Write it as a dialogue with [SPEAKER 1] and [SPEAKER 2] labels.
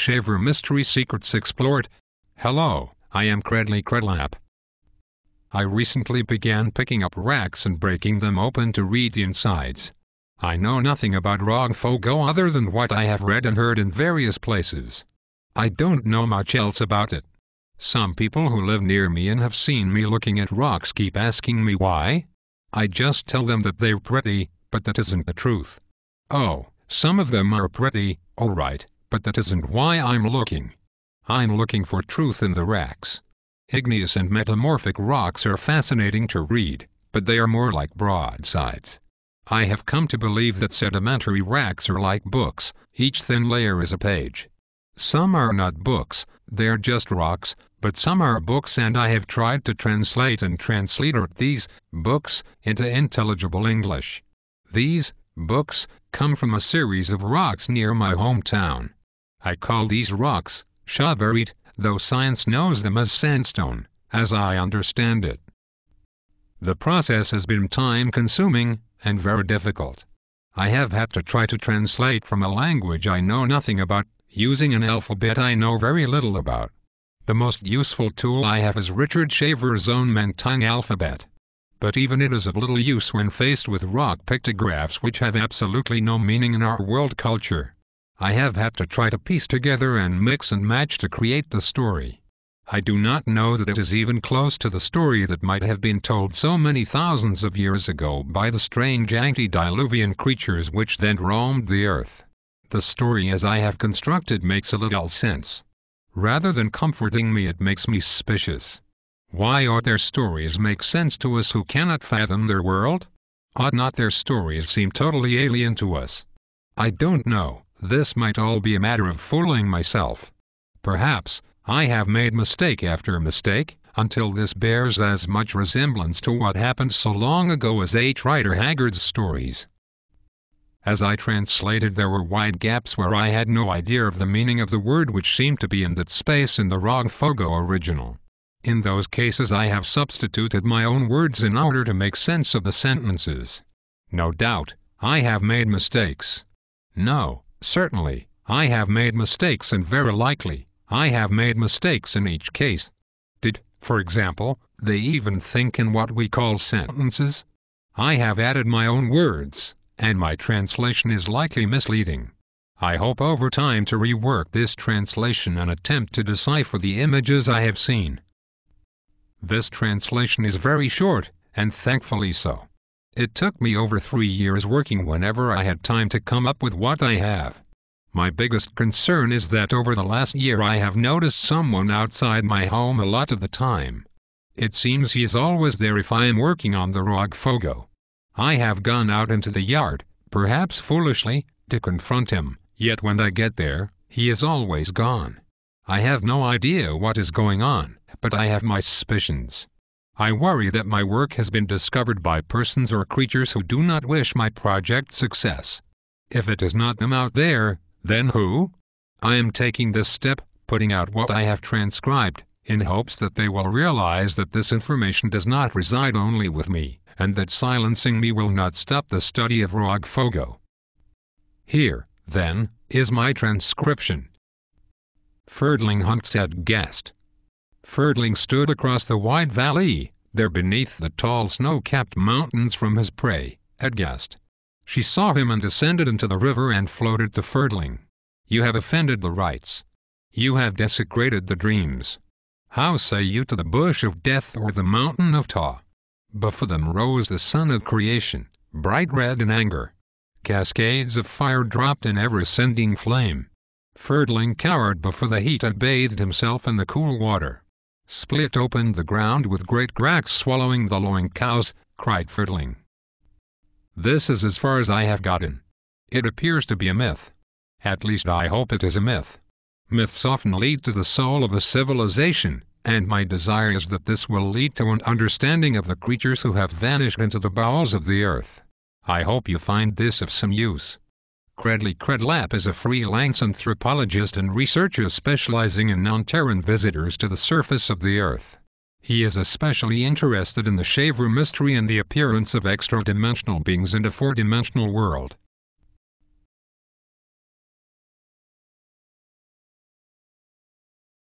[SPEAKER 1] Shaver Mystery Secrets Explored. Hello, I am Credly Credlap. I recently began picking up racks and breaking them open to read the insides. I know nothing about Rogfogo other than what I have read and heard in various places. I don't know much else about it. Some people who live near me and have seen me looking at rocks keep asking me why. I just tell them that they're pretty, but that isn't the truth. Oh, some of them are pretty, alright, but that isn't why I'm looking. I'm looking for truth in the racks. Igneous and metamorphic rocks are fascinating to read, but they are more like broadsides. I have come to believe that sedimentary racks are like books, each thin layer is a page. Some are not books, they're just rocks, but some are books, and I have tried to translate and transliterate these books into intelligible English. These books come from a series of rocks near my hometown. I call these rocks shaverit, though science knows them as sandstone, as I understand it. The process has been time-consuming and very difficult. I have had to try to translate from a language I know nothing about, using an alphabet I know very little about. The most useful tool I have is Richard Shaver's own Mentang alphabet. But even it is of little use when faced with rock pictographs which have absolutely no meaning in our world culture. I have had to try to piece together and mix and match to create the story. I do not know that it is even close to the story that might have been told so many thousands of years ago by the strange antediluvian creatures which then roamed the earth. The story as I have constructed makes a little sense. Rather than comforting me, it makes me suspicious. Why ought their stories make sense to us who cannot fathom their world? Ought not their stories seem totally alien to us? I don't know. This might all be a matter of fooling myself. Perhaps I have made mistake after mistake, until this bears as much resemblance to what happened so long ago as H. Rider Haggard's stories. As I translated, there were wide gaps where I had no idea of the meaning of the word which seemed to be in that space in the Rogfogo original. In those cases I have substituted my own words in order to make sense of the sentences. No doubt, I have made mistakes. No, certainly, I have made mistakes, and very likely, I have made mistakes in each case. Did, for example, they even think in what we call sentences? I have added my own words, and my translation is likely misleading. I hope over time to rework this translation and attempt to decipher the images I have seen. This translation is very short, and thankfully so. It took me over 3 years working whenever I had time to come up with what I have. My biggest concern is that over the last year I have noticed someone outside my home a lot of the time. It seems he is always there if I am working on the Rogfogo. I have gone out into the yard, perhaps foolishly, to confront him, yet when I get there, he is always gone. I have no idea what is going on, but I have my suspicions. I worry that my work has been discovered by persons or creatures who do not wish my project success. If it is not them out there, then who? I am taking this step, putting out what I have transcribed, in hopes that they will realize that this information does not reside only with me, and that silencing me will not stop the study of Rogfogo. Here, then, is my transcription. Ferdling Huntstead guessed. Ferdling stood across the wide valley, there beneath the tall snow-capped mountains from his prey, at guessed. She saw him and descended into the river and floated to Ferdling. You have offended the rites. You have desecrated the dreams. How say you to the bush of death or the mountain of Taw? Before them rose the sun of creation, bright red in anger. Cascades of fire dropped in ever-ascending flame. Ferdling cowered before the heat and bathed himself in the cool water. Split opened the ground with great cracks swallowing the lowing cows, cried Ferdling. This is as far as I have gotten. It appears to be a myth. At least I hope it is a myth. Myths often lead to the soul of a civilization, and my desire is that this will lead to an understanding of the creatures who have vanished into the bowels of the earth. I hope you find this of some use. Credly Credlap is a freelance anthropologist and researcher specializing in non-Terran visitors to the surface of the earth. He is especially interested in the Shaver mystery and the appearance of extra-dimensional beings in a four-dimensional world.